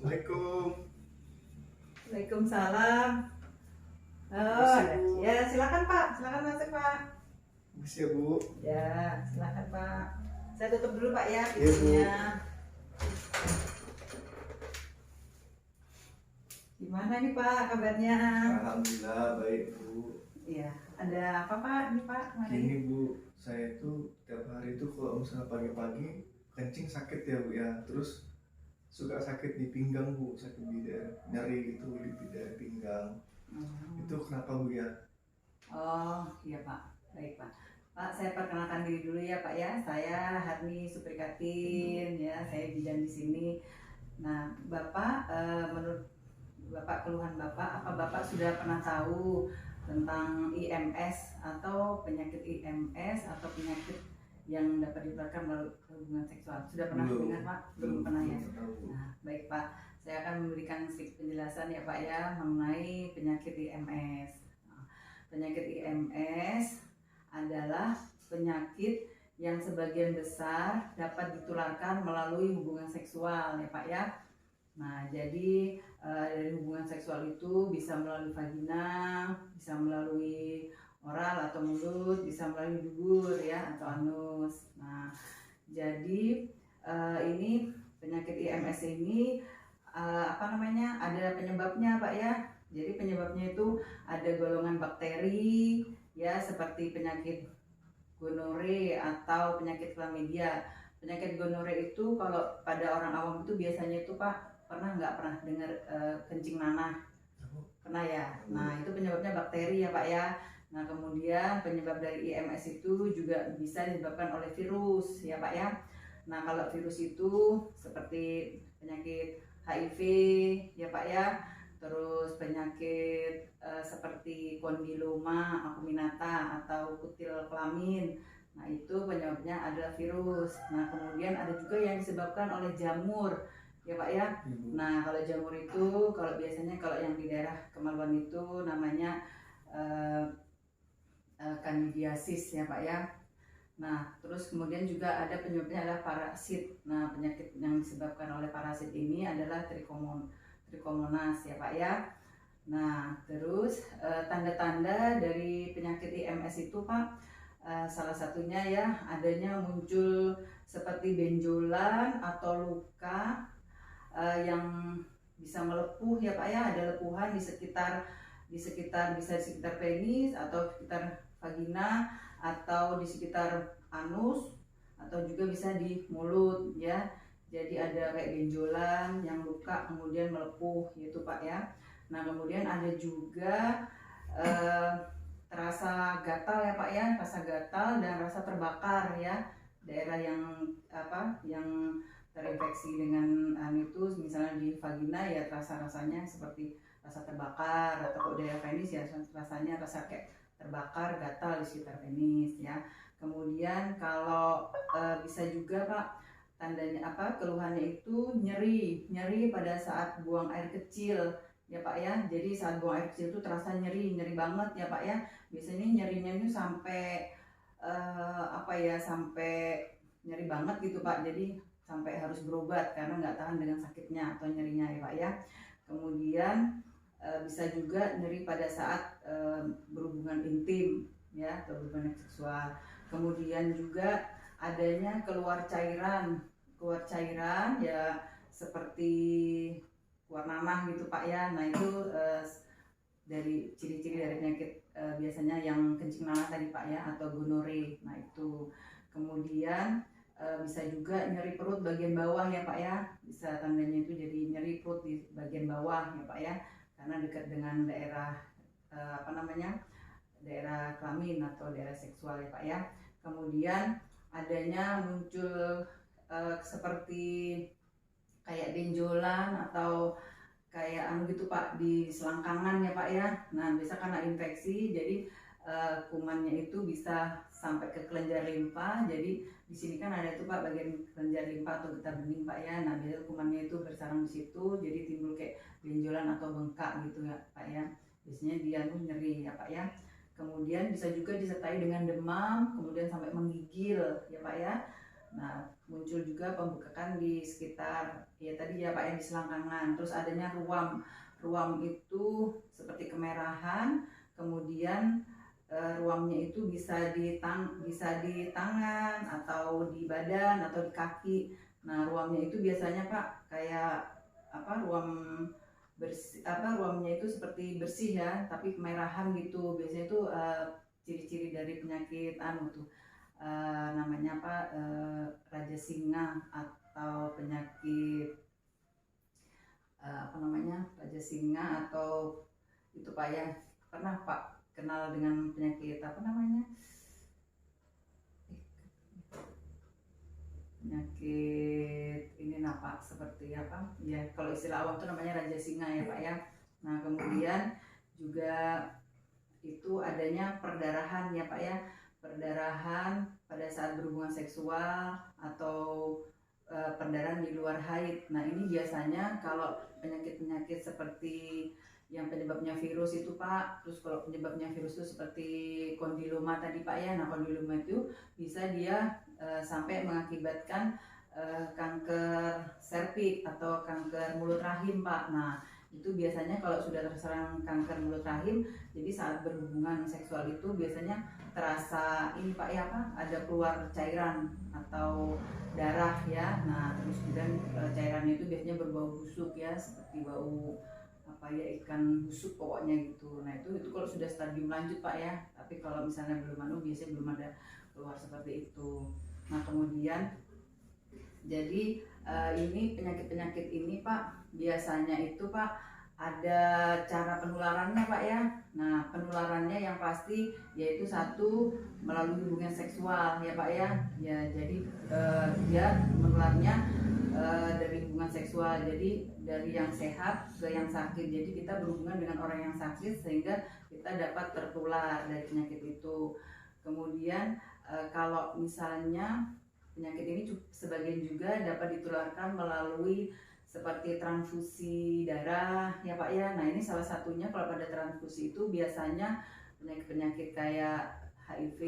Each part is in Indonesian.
Assalamualaikum. Waalaikumsalam. Oh, Permisi Bu. ya silakan Pak, silakan masuk Pak. Permisi ya Bu. Ya, silakan Pak. Saya tutup dulu Pak ya Iya Bu. pintunya. Gimana nih Pak kabarnya? Alhamdulillah baik Bu. Iya, ada apa Pak nih Pak kemarin? Gini Bu, saya tuh tiap hari tuh kalau misalnya pagi-pagi kencing sakit ya Bu ya. Terus suka sakit di pinggang Bu, sakit di daerah nyeri gitu di daerah pinggang. Itu kenapa Bu ya? Oh, iya Pak. Baik Pak. Pak, saya perkenalkan diri dulu ya Pak ya. Saya Harni Suprikatin ya, saya bidan di sini. Nah, Bapak menurut Bapak keluhan Bapak, apa Bapak sudah pernah tahu tentang IMS atau penyakit IMS atau penyakit yang dapat ditularkan melalui hubungan seksual? Sudah pernah Belum. dengar Pak? Belum pernah ya? Belum tahu Bu. Nah, baik Pak. Saya akan memberikan sedikit penjelasan ya Pak ya mengenai penyakit IMS. Nah, penyakit IMS adalah penyakit yang sebagian besar dapat ditularkan melalui hubungan seksual ya Pak ya. Nah, jadi dari hubungan seksual itu bisa melalui vagina, bisa melalui oral atau mulut, bisa melalui dubur ya atau anus. Nah, jadi ini penyakit IMS ini ada penyebabnya Pak ya. Jadi penyebabnya itu ada golongan bakteri ya seperti penyakit gonore atau penyakit chlamydia. Penyakit gonore itu kalau pada orang awam itu biasanya itu Pak nggak pernah dengar kencing nanah? Pernah ya? Nah itu penyebabnya bakteri ya Pak ya. Nah kemudian penyebab dari IMS itu juga bisa disebabkan oleh virus ya Pak ya. Nah kalau virus itu seperti penyakit HIV ya Pak ya, terus penyakit seperti kondiloma acuminata atau kutil kelamin. Nah itu penyebabnya adalah virus. Nah kemudian ada juga yang disebabkan oleh jamur ya Pak ya. Nah kalau jamur itu kalau biasanya kalau yang di daerah kemaluan itu namanya kandidiasis ya Pak ya. Nah terus kemudian juga ada penyebabnya adalah parasit. Nah penyakit yang disebabkan oleh parasit ini adalah Trichomonas ya Pak ya. Nah terus tanda-tanda dari penyakit IMS itu Pak, salah satunya ya adanya muncul seperti benjolan atau luka yang bisa melepuh ya Pak ya, ada lepuhan di sekitar bisa di sekitar penis atau sekitar vagina atau di sekitar anus atau juga bisa di mulut ya. Jadi ada kayak benjolan yang luka kemudian melepuh gitu Pak ya. Nah kemudian ada juga terasa gatal ya Pak ya, rasa gatal dan rasa terbakar ya, daerah yang terinfeksi dengan itu misalnya di vagina ya rasanya seperti rasa terbakar, atau kalau daerah penis ya rasanya rasa kayak terbakar gatal di sekitar penis ya. Kemudian kalau bisa juga Pak tandanya keluhannya itu nyeri pada saat buang air kecil ya Pak ya. Jadi saat buang air kecil itu terasa nyeri banget ya Pak ya. Biasanya nyerinya itu sampai sampai nyeri banget gitu Pak. Jadi sampai harus berobat karena nggak tahan dengan sakitnya atau nyerinya ya Pak ya. Kemudian bisa juga nyeri pada saat berhubungan intim ya atau berhubungan seksual. Kemudian juga adanya keluar cairan ya seperti keluar nanah gitu Pak ya. Nah itu dari ciri-ciri dari penyakit biasanya yang kencing nanah tadi Pak ya atau gonore. Nah itu kemudian bisa juga nyeri perut bagian bawah ya Pak ya, bisa tandanya itu jadi nyeri perut di bagian bawah ya Pak ya, karena dekat dengan daerah daerah kelamin atau daerah seksual ya Pak ya. Kemudian adanya muncul seperti kayak benjolan atau kayak gitu Pak di selangkangan ya Pak ya. Nah bisa karena infeksi jadi kumannya itu bisa sampai ke kelenjar limpa. Jadi di sini kan ada itu Pak bagian kelenjar limpa atau getah bening Pak ya. Nah biasanya kumannya itu bersarang di situ, jadi timbul kayak benjolan atau bengkak gitu ya Pak ya. Biasanya dia tuh nyeri ya Pak ya. Kemudian bisa juga disertai dengan demam, kemudian sampai menggigil ya Pak ya. Nah, muncul juga pembekakan di sekitar ya tadi ya Pak yang di selangkangan. Terus adanya ruam. Ruam itu seperti kemerahan, kemudian ruamnya itu bisa di tangan atau di badan atau di kaki. Nah, ruamnya itu biasanya Pak kayak apa ruam bersih apa ruamnya itu seperti bersih ya, tapi kemerahan gitu. Biasanya itu ciri-ciri dari penyakit tuh namanya apa raja singa atau penyakit apa namanya raja singa atau itu Pak ya. Pernah Pak kenal dengan penyakit apa namanya penyakit ini Pak seperti apa ya, kalau istilah awam itu namanya raja singa ya Pak ya. Nah kemudian juga itu adanya perdarahan ya Pak ya, perdarahan pada saat berhubungan seksual atau perdarahan di luar haid. Nah ini biasanya kalau penyakit-penyakit seperti yang penyebabnya virus itu Pak, terus kalau penyebabnya virus itu seperti kondiloma tadi Pak ya. Nah kondiloma itu bisa dia sampai mengakibatkan kanker serviks atau kanker mulut rahim Pak. Nah itu biasanya kalau sudah terserang kanker mulut rahim, jadi saat berhubungan seksual itu biasanya terasa ini Pak ya apa ada keluar cairan atau darah ya. Nah terus kemudian cairannya itu biasanya berbau busuk ya, seperti bau apa ya ikan busuk pokoknya gitu. Nah itu kalau sudah stadium lanjut Pak ya, tapi kalau misalnya belum biasanya belum ada keluar seperti itu. Nah kemudian jadi ini penyakit-penyakit ini Pak biasanya itu Pak ada cara penularannya Pak ya. Nah penularannya yang pasti yaitu satu melalui hubungan seksual ya Pak ya. Ya jadi dia menularnya dari hubungan seksual, jadi dari yang sehat ke yang sakit. Jadi kita berhubungan dengan orang yang sakit sehingga kita dapat tertular dari penyakit itu. Kemudian kalau misalnya penyakit ini sebagian juga dapat ditularkan melalui seperti transfusi darah ya Pak ya. Nah ini salah satunya kalau pada transfusi itu biasanya penyakit-penyakit kayak HIV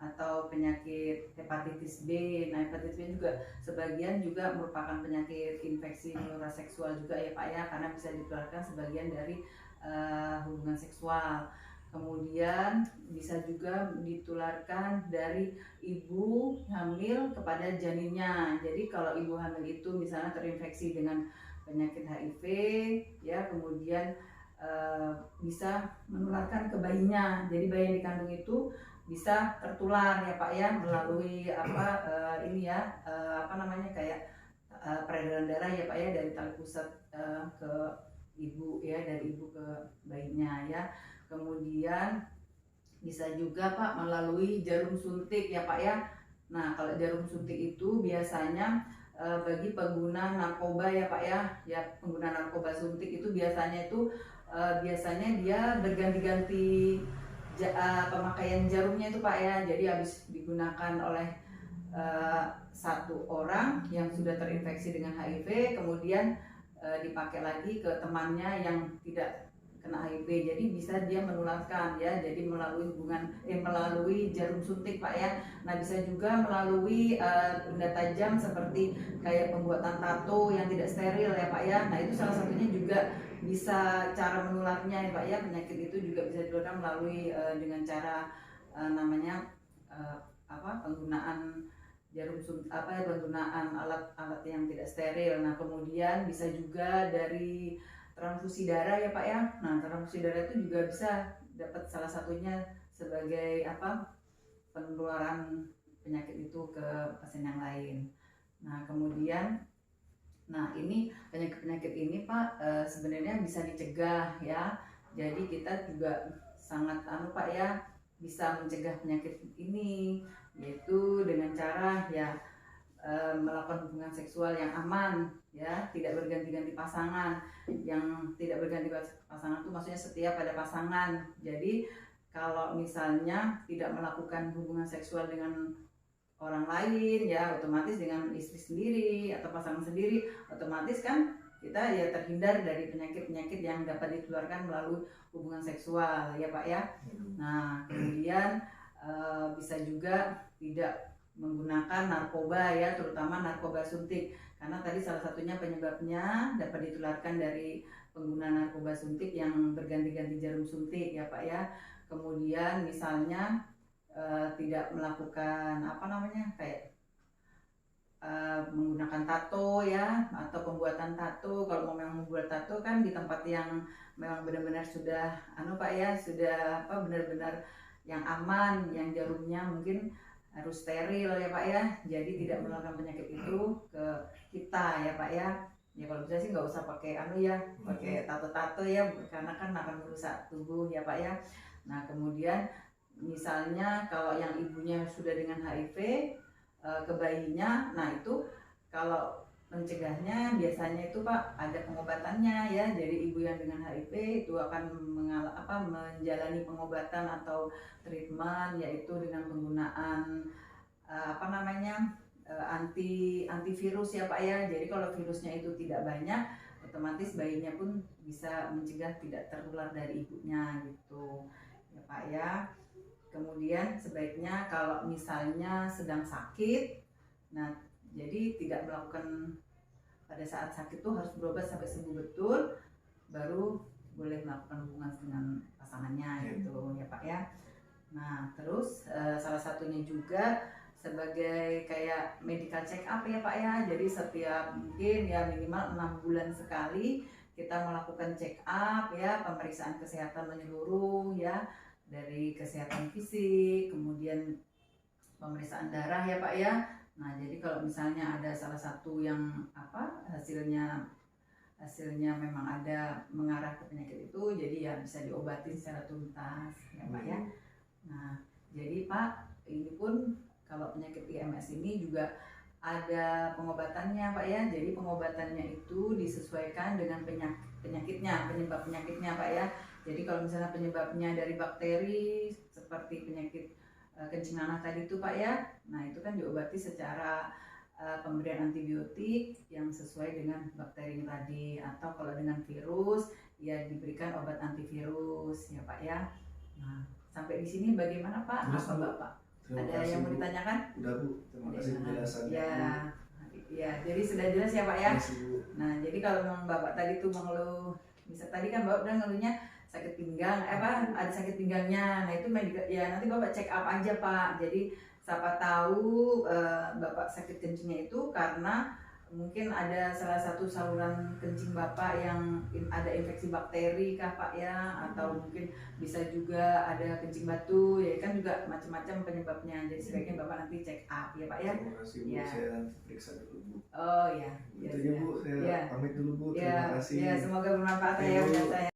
atau penyakit hepatitis B. Nah hepatitis B juga sebagian juga merupakan penyakit infeksi saluran seksual juga ya Pak ya, karena bisa ditularkan sebagian dari hubungan seksual. Kemudian bisa juga ditularkan dari ibu hamil kepada janinnya. Jadi kalau ibu hamil itu misalnya terinfeksi dengan penyakit HIV ya, kemudian bisa menularkan ke bayinya. Jadi bayi yang dikandung itu bisa tertular ya Pak ya melalui apa ini ya apa namanya kayak peredaran darah ya Pak ya, dari tali pusat ke ibu ya, dari ibu ke bayinya ya. Kemudian bisa juga Pak melalui jarum suntik ya Pak ya. Nah kalau jarum suntik itu biasanya bagi pengguna narkoba ya Pak ya. Ya pengguna narkoba suntik itu biasanya dia berganti-ganti pemakaian jarumnya itu Pak ya. Jadi habis digunakan oleh satu orang yang sudah terinfeksi dengan HIV, kemudian dipakai lagi ke temannya yang tidak kena HIV. Jadi bisa dia menularkan ya, jadi melalui melalui jarum suntik Pak ya. Nah bisa juga melalui benda tajam seperti kayak pembuatan tato yang tidak steril ya Pak ya. Nah itu salah satunya juga bisa cara menularnya ya Pak ya. Penyakit itu juga bisa ditularkan melalui dengan cara namanya penggunaan jarum suntik penggunaan alat-alat yang tidak steril. Nah kemudian bisa juga dari transfusi darah ya Pak ya. Nah transfusi darah itu juga bisa dapat salah satunya sebagai penularan penyakit itu ke pasien yang lain. Nah kemudian ini penyakit-penyakit ini Pak sebenarnya bisa dicegah ya. Jadi kita juga sangat Pak ya bisa mencegah penyakit ini, yaitu dengan cara ya melakukan hubungan seksual yang aman ya, tidak berganti-ganti pasangan. Yang tidak berganti pasangan itu maksudnya setia pada pasangan. Jadi kalau misalnya tidak melakukan hubungan seksual dengan orang lain ya, otomatis dengan istri sendiri atau pasangan sendiri, otomatis kan kita ya terhindar dari penyakit-penyakit yang dapat ditularkan melalui hubungan seksual ya Pak ya. Nah kemudian bisa juga tidak menggunakan narkoba ya, terutama narkoba suntik, karena tadi salah satunya penyebabnya dapat ditularkan dari pengguna narkoba suntik yang berganti-ganti jarum suntik ya Pak ya. Kemudian misalnya tidak melakukan apa namanya kayak menggunakan tato ya, atau pembuatan tato. Kalau mau memang membuat tato kan di tempat yang memang benar-benar sudah Pak ya, sudah benar-benar yang aman, yang jarumnya mungkin harus steril ya Pak ya, jadi tidak menularkan penyakit itu ke kita ya Pak ya. Ya kalau bisa sih nggak usah pakai ya, pakai tato-tato ya, karena kan akan merusak tubuh ya Pak ya. Nah kemudian misalnya kalau yang ibunya sudah dengan HIV ke bayinya, nah itu kalau mencegahnya biasanya itu Pak ada pengobatannya ya. Jadi ibu yang dengan HIV itu akan menjalani pengobatan atau treatment, yaitu dengan penggunaan antivirus ya Pak ya. Jadi kalau virusnya itu tidak banyak, otomatis bayinya pun bisa mencegah tidak tertular dari ibunya gitu ya Pak ya. Kemudian sebaiknya kalau misalnya sedang sakit, nah jadi tidak melakukan pada saat sakit tuh harus berobat sampai sembuh betul, baru boleh melakukan hubungan dengan pasangannya gitu ya Pak ya. Nah terus salah satunya juga sebagai kayak medical check up ya Pak ya. Jadi setiap mungkin ya minimal 6 bulan sekali kita melakukan check up ya, pemeriksaan kesehatan menyeluruh ya, dari kesehatan fisik, kemudian pemeriksaan darah ya Pak ya. Nah jadi kalau misalnya ada salah satu yang hasilnya memang ada mengarah ke penyakit itu, jadi ya bisa diobati secara tuntas ya Pak ya. Nah jadi Pak, ini pun kalau penyakit IMS ini juga ada pengobatannya Pak ya. Jadi pengobatannya itu disesuaikan dengan penyakitnya, penyebab penyakitnya Pak ya. Jadi kalau misalnya penyebabnya dari bakteri seperti penyakit kencing nanah tadi itu Pak ya, nah itu kan diobati secara pemberian antibiotik yang sesuai dengan bakteri tadi. Atau kalau dengan virus ya diberikan obat antivirus ya Pak ya. Nah sampai di sini bagaimana Pak? Apa Bapak? Ada yang mau ditanyakan? Udah Bu, terima kasih penjelasannya. Ya, jadi sudah jelas ya Pak ya. Nah jadi kalau memang Bapak tadi tuh mengeluh, bisa tadi kan Bapak bilang ngeluhnya sakit pinggang, ada sakit pinggangnya. Nah itu ya nanti Bapak check up aja Pak. Jadi siapa tahu Bapak sakit kencingnya itu karena mungkin ada salah satu saluran kencing Bapak yang ada infeksi bakteri kah Pak ya, atau mungkin bisa juga ada kencing batu ya, kan juga macam-macam penyebabnya. Jadi sebaiknya Bapak nanti check up ya Pak ya. Terima kasih Bu, ya. Saya periksa dulu Bu. Oh ya. Itu ya Bu, saya pamit dulu Bu. Terima kasih. Ya, semoga bermanfaat ya buat saya.